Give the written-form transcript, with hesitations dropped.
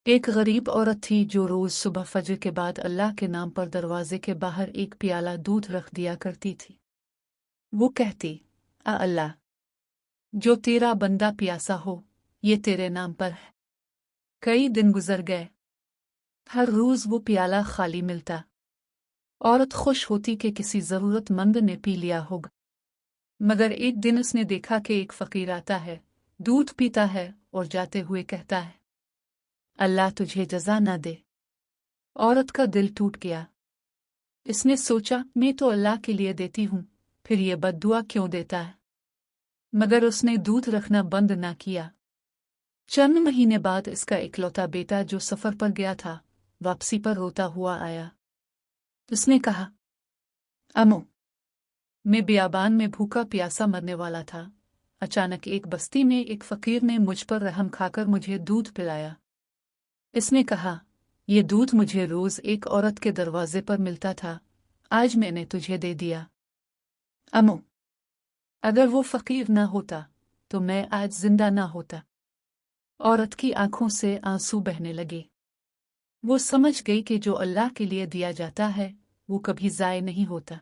एक गरीब औरत थी जो रोज सुबह फजर के बाद अल्लाह के नाम पर दरवाजे के बाहर एक प्याला दूध रख दिया करती थी। वो कहती, अल्लाह, जो तेरा बंदा प्यासा हो, ये तेरे नाम पर है। कई दिन गुजर गए। हर रोज वो प्याला खाली मिलता। औरत खुश होती कि किसी जरूरतमंद ने पी लिया होगा। मगर एक दिन उसने देखा कि एक फकीर आता है, दूध पीता है और जाते हुए कहता है, अल्लाह तुझे जज़ा न दे। औरत का दिल टूट गया। इसने सोचा, मैं तो अल्लाह के लिए देती हूँ, फिर ये बद्दुआ क्यों देता है। मगर उसने दूध रखना बंद न किया। चंद महीने बाद इसका इकलौता बेटा जो सफर पर गया था, वापसी पर रोता हुआ आया। उसने कहा, अम्मू, मैं बियाबान में भूखा प्यासा मरने वाला था। अचानक एक बस्ती में एक फकीर ने मुझ पर रहम खाकर मुझे दूध पिलाया। इसने कहा, ये दूध मुझे रोज एक औरत के दरवाजे पर मिलता था, आज मैंने तुझे दे दिया। अम्मू, अगर वो फकीर न होता तो मैं आज जिंदा न होता। औरत की आंखों से आंसू बहने लगे। वो समझ गई कि जो अल्लाह के लिए दिया जाता है वो कभी ज़ाय नहीं होता।